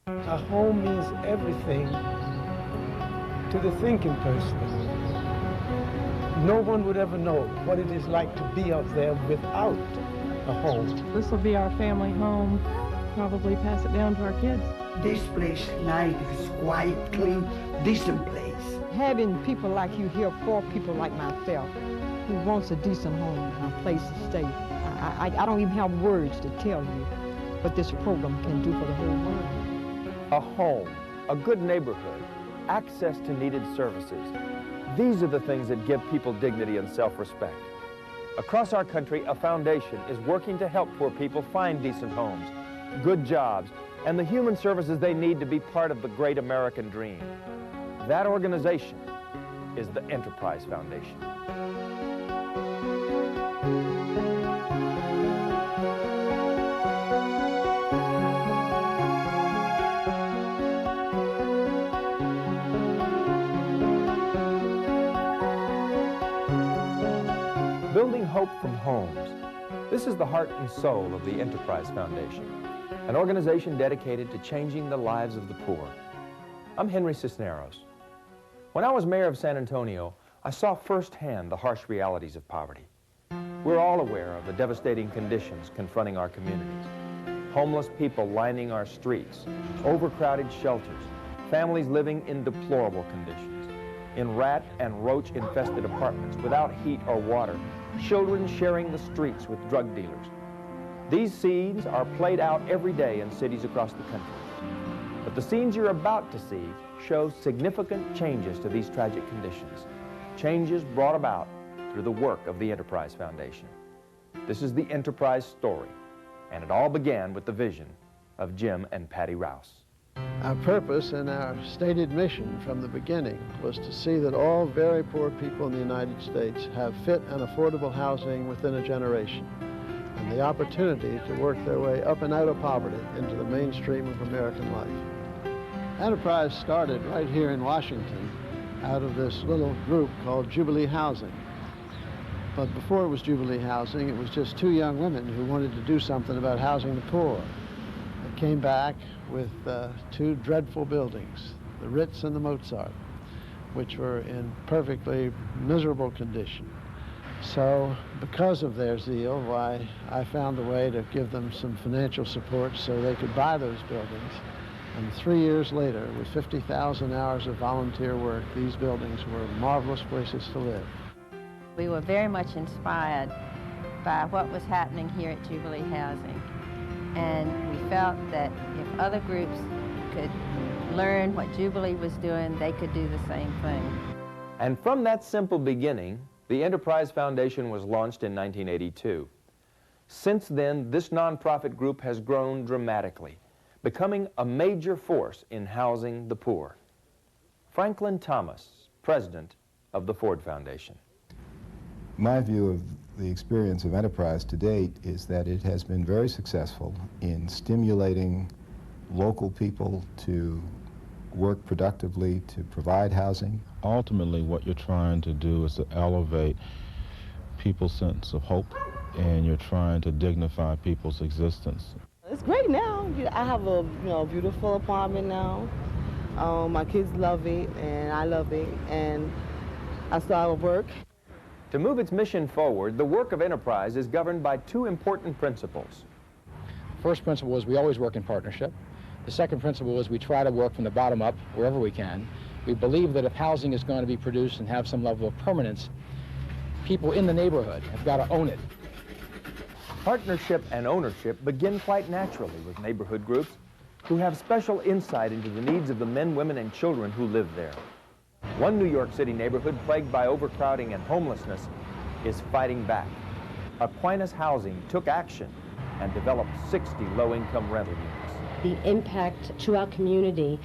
A home means everything to the thinking person. No one would ever know what it is like to be out there without a home. This will be our family home. Probably pass it down to our kids. This place nice, it's quiet, clean, decent place. Having people like you here for people like myself who wants a decent home, a place to stay. I don't even have words to tell you what this program can do for the whole world. A home, a good neighborhood, access to needed services. These are the things that give people dignity and self-respect. Across our country, a foundation is working to help poor people find decent homes, good jobs, and the human services they need to be part of the great American dream. That organization is the Enterprise Foundation. Building hope from homes. This is the heart and soul of the Enterprise Foundation, an organization dedicated to changing the lives of the poor. I'm Henry Cisneros. When I was mayor of San Antonio, I saw firsthand the harsh realities of poverty. We're all aware of the devastating conditions confronting our communities. Homeless people lining our streets, overcrowded shelters, families living in deplorable conditions, in rat and roach-infested apartments without heat or water, children sharing the streets with drug dealers. These scenes are played out every day in cities across the country. But the scenes you're about to see show significant changes to these tragic conditions, changes brought about through the work of the Enterprise Foundation. This is the Enterprise story, and it all began with the vision of Jim and Patty Rouse. Our purpose and our stated mission from the beginning was to see that all very poor people in the United States have fit and affordable housing within a generation, and the opportunity to work their way up and out of poverty into the mainstream of American life. Enterprise started right here in Washington out of this little group called Jubilee Housing. But before it was Jubilee Housing, it was just two young women who wanted to do something about housing the poor. They came back with two dreadful buildings, the Ritz and the Mozart, which were in perfectly miserable condition. So because of their zeal, why, I found a way to give them some financial support so they could buy those buildings. And 3 years later, with 50,000 hours of volunteer work, these buildings were marvelous places to live. We were very much inspired by what was happening here at Jubilee Housing. And we felt that if other groups could learn what Jubilee was doing, they could do the same thing. And from that simple beginning, the Enterprise Foundation was launched in 1982. Since then, this nonprofit group has grown dramatically, becoming a major force in housing the poor. Franklin Thomas, president of the Ford Foundation. My view of the experience of Enterprise to date is that it has been very successful in stimulating local people to work productively to provide housing. Ultimately, what you're trying to do is to elevate people's sense of hope, and you're trying to dignify people's existence. It's great now. I have a beautiful apartment now. My kids love it, and I love it, and I started work. To move its mission forward, the work of Enterprise is governed by two important principles. First principle is we always work in partnership. The second principle is we try to work from the bottom up wherever we can. We believe that if housing is going to be produced and have some level of permanence, people in the neighborhood have got to own it. Partnership and ownership begin quite naturally with neighborhood groups who have special insight into the needs of the men, women, and children who live there. One New York City neighborhood plagued by overcrowding and homelessness is fighting back. Aquinas Housing took action and developed 60 low-income rental units. The impact to our community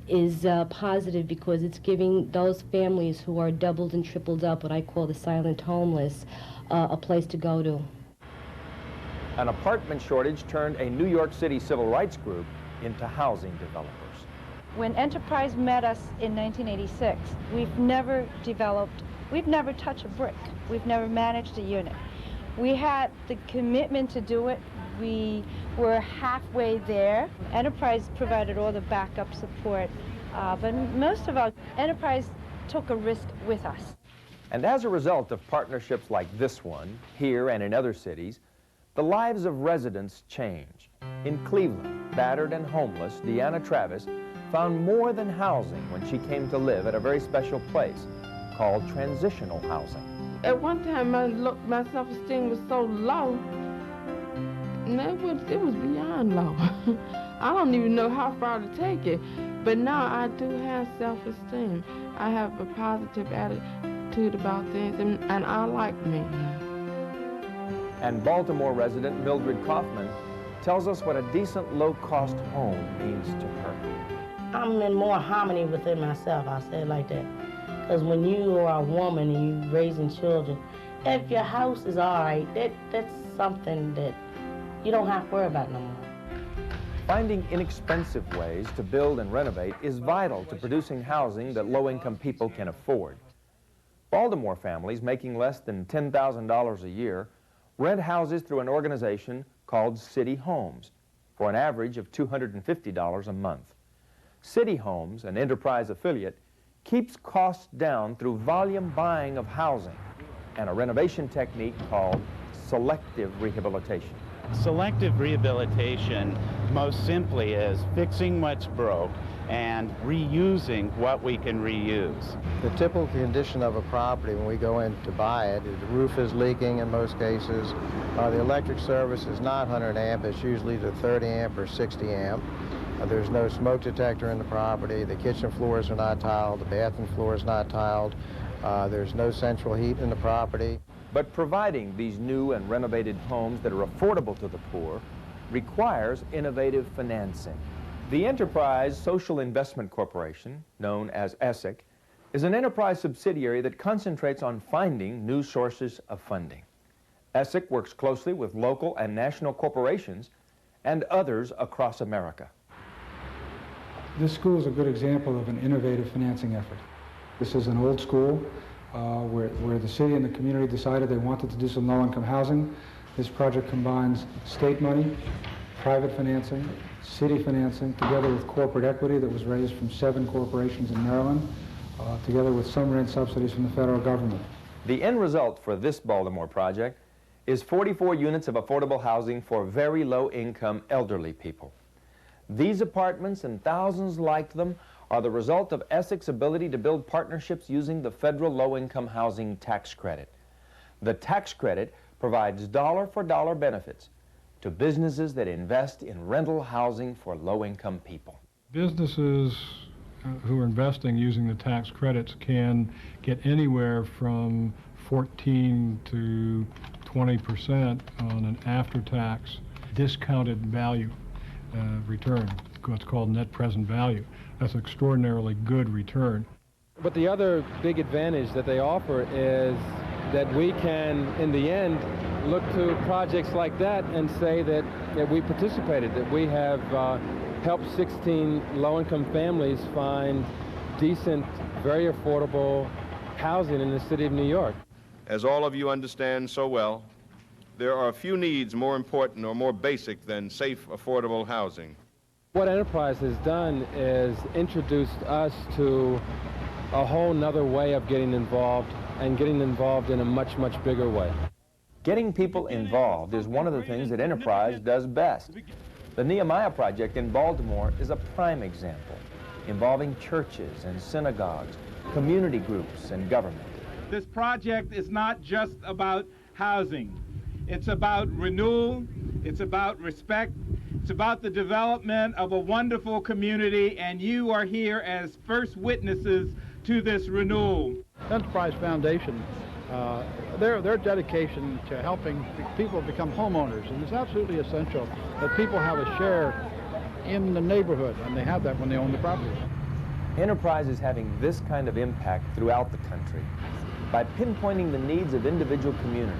is positive because it's giving those families who are doubled and tripled up, what I call the silent homeless, a place to go to. An apartment shortage turned a New York City civil rights group into housing developers. When Enterprise met us in 1986, we've never touched a brick. We've never managed a unit. We had the commitment to do it, we were halfway there. Enterprise provided all the backup support, but most of all, Enterprise took a risk with us. And as a result of partnerships like this one, here and in other cities, the lives of residents change. In Cleveland, battered and homeless, Deanna Travis found more than housing when she came to live at a very special place called transitional housing. At one time, my self-esteem was so low, and it was beyond low. I don't even know how far to take it, but now I do have self-esteem. I have a positive attitude about things, and I like me. And Baltimore resident Mildred Kaufman tells us what a decent low-cost home means to her. I'm in more harmony within myself, I'll say it like that. Because when you are a woman and you're raising children, if your house is all right, that's something that you don't have to worry about no more. Finding inexpensive ways to build and renovate is vital to producing housing that low-income people can afford. Baltimore families making less than $10,000 a year rent houses through an organization called City Homes for an average of $250 a month. City Homes, an Enterprise affiliate, keeps costs down through volume buying of housing and a renovation technique called selective rehabilitation. Selective rehabilitation, most simply, is fixing what's broke and reusing what we can reuse. The typical condition of a property when we go in to buy it is the roof is leaking in most cases. The electric service is not 100 amp, it's usually the 30 amp or 60 amp. There's no smoke detector in the property. The kitchen floors are not tiled. The bathroom floor is not tiled. There's no central heat in the property. But providing these new and renovated homes that are affordable to the poor requires innovative financing. The Enterprise Social Investment Corporation, known as ESSIC, is an enterprise subsidiary that concentrates on finding new sources of funding. ESSIC works closely with local and national corporations and others across America. This school is a good example of an innovative financing effort. This is an old school where the city and the community decided they wanted to do some low-income housing. This project combines state money, private financing, city financing, together with corporate equity that was raised from 7 corporations in Maryland, together with some rent subsidies from the federal government. The end result for this Baltimore project is 44 units of affordable housing for very low-income elderly people. These apartments and thousands like them are the result of ESSIC's ability to build partnerships using the federal low-income housing tax credit. The tax credit provides dollar-for-dollar benefits to businesses that invest in rental housing for low-income people. Businesses who are investing using the tax credits can get anywhere from 14 to 20% on an after-tax discounted value return, what's called net present value. That's an extraordinarily good return. But the other big advantage that they offer is that we can, in the end, look to projects like that and say that we participated, that we have helped 16 low-income families find decent, very affordable housing in the city of New York. As all of you understand so well, there are few needs more important or more basic than safe, affordable housing. What Enterprise has done is introduced us to a whole nother way of getting involved, and getting involved in a much, much bigger way. Getting people involved is one of the things that Enterprise does best. The Nehemiah Project in Baltimore is a prime example, involving churches and synagogues, community groups, and government. This project is not just about housing. It's about renewal, it's about respect, it's about the development of a wonderful community, and you are here as first witnesses to this renewal. Enterprise Foundation, their dedication to helping people become homeowners, and it's absolutely essential that people have a share in the neighborhood, and they have that when they own the property. Enterprise is having this kind of impact throughout the country by pinpointing the needs of individual communities,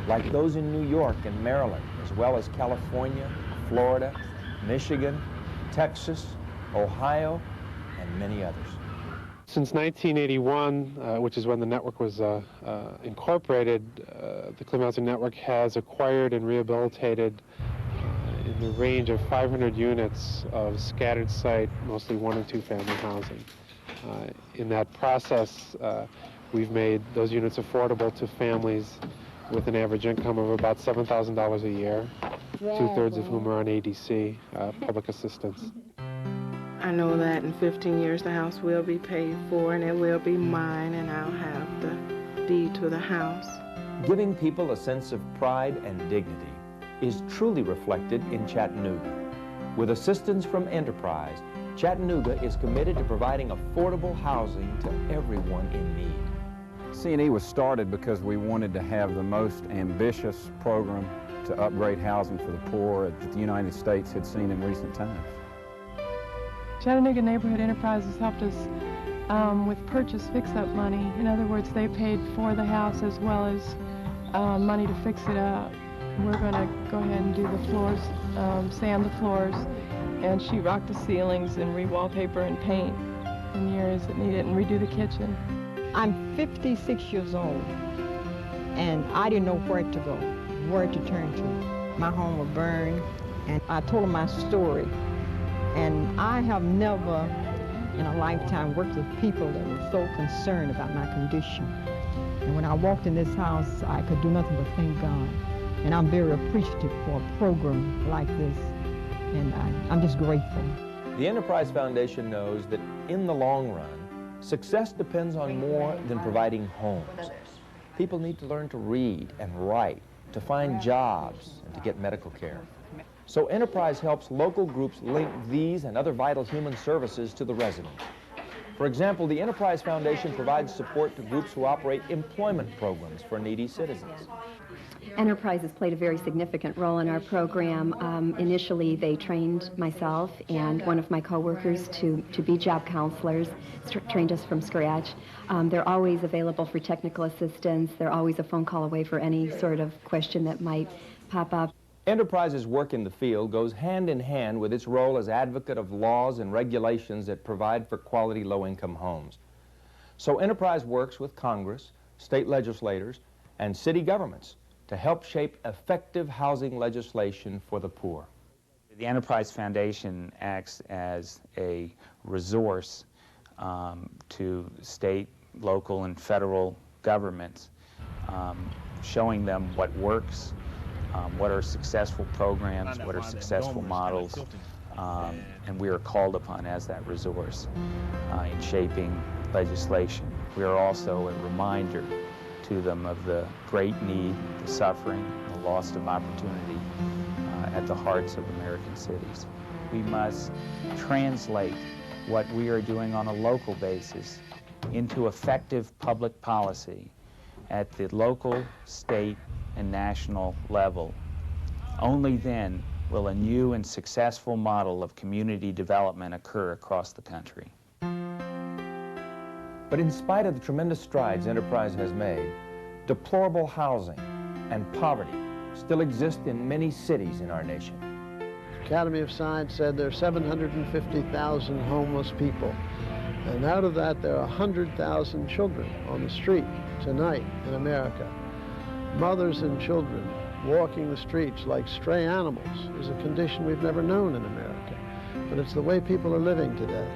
like those in New York and Maryland, as well as California, Florida, Michigan, Texas, Ohio, and many others. Since 1981, which is when the network was incorporated, the Cleveland Housing Network has acquired and rehabilitated the range of 500 units of scattered site, mostly 1- and 2-family housing. In that process, we've made those units affordable to families with an average income of about $7,000 a year, 2/3 of whom are on ADC, public assistance. I know that in 15 years the house will be paid for and it will be mine and I'll have the deed to the house. Giving people a sense of pride and dignity is truly reflected in Chattanooga. With assistance from Enterprise, Chattanooga is committed to providing affordable housing to everyone in need. C&E was started because we wanted to have the most ambitious program to upgrade housing for the poor that the United States had seen in recent times. Chattanooga Neighborhood Enterprises helped us with purchase fix-up money. In other words, they paid for the house as well as money to fix it up. We're going to go ahead and do the floors, sand the floors, and sheetrock the ceilings, and re-wallpaper and paint in the areas that need it, and redo the kitchen. I'm 56 years old, and I didn't know where to go, where to turn to. My home was burned, and I told them my story. And I have never in a lifetime worked with people that were so concerned about my condition. And when I walked in this house, I could do nothing but thank God. And I'm very appreciative for a program like this, and I'm just grateful. The Enterprise Foundation knows that in the long run, success depends on more than providing homes. People need to learn to read and write, to find jobs, and to get medical care. So Enterprise helps local groups link these and other vital human services to the residents. For example, the Enterprise Foundation provides support to groups who operate employment programs for needy citizens. Enterprise has played a very significant role in our program. Initially, they trained myself and one of my coworkers to be job counselors, trained us from scratch. They're always available for technical assistance. They're always a phone call away for any sort of question that might pop up. Enterprise's work in the field goes hand in hand with its role as advocate of laws and regulations that provide for quality low-income homes. So Enterprise works with Congress, state legislators, and city governments to help shape effective housing legislation for the poor. The Enterprise Foundation acts as a resource to state, local, and federal governments, showing them what works, what are successful programs, what are successful models, and we are called upon as that resource in shaping legislation. We are also a reminder to them of the great need, the suffering, the loss of opportunity at the hearts of American cities. We must translate what we are doing on a local basis into effective public policy at the local, state, and national level. Only then will a new and successful model of community development occur across the country. But in spite of the tremendous strides Enterprise has made, deplorable housing and poverty still exist in many cities in our nation. The Academy of Science said there are 750,000 homeless people. And out of that, there are 100,000 children on the street tonight in America. Mothers and children walking the streets like stray animals is a condition we've never known in America. But it's the way people are living today.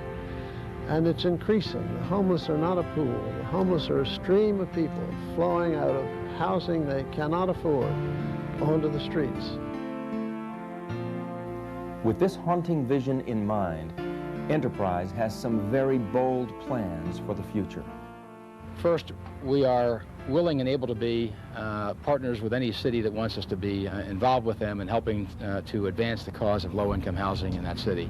And it's increasing. The homeless are not a pool. The homeless are a stream of people flowing out of housing they cannot afford onto the streets. With this haunting vision in mind, Enterprise has some very bold plans for the future. First, we are willing and able to be partners with any city that wants us to be involved with them in helping to advance the cause of low-income housing in that city.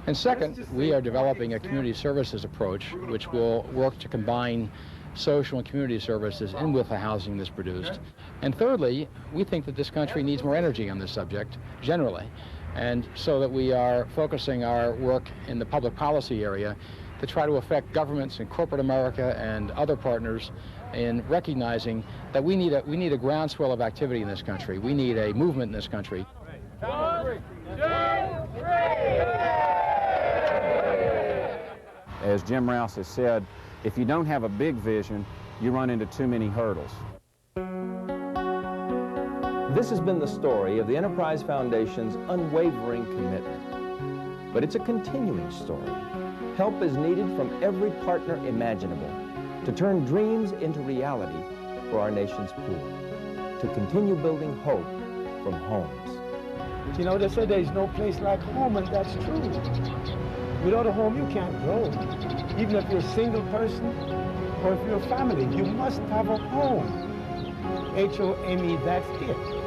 And second, we are developing a community services approach which will work to combine social and community services in with the housing that's produced. And thirdly, we think that this country needs more energy on this subject generally, and so that we are focusing our work in the public policy area to try to affect governments in corporate America and other partners in recognizing that we need a groundswell of activity in this country. We need a movement in this country. 1, 2, 3. As Jim Rouse has said, if you don't have a big vision, you run into too many hurdles. This has been the story of the Enterprise Foundation's unwavering commitment. But it's a continuing story. Help is needed from every partner imaginable to turn dreams into reality for our nation's poor, to continue building hope from homes. You know, they say there's no place like home, and that's true. Without a home, you can't grow. Even if you're a single person or if you're a family, you must have a home. H-O-M-E, that's it.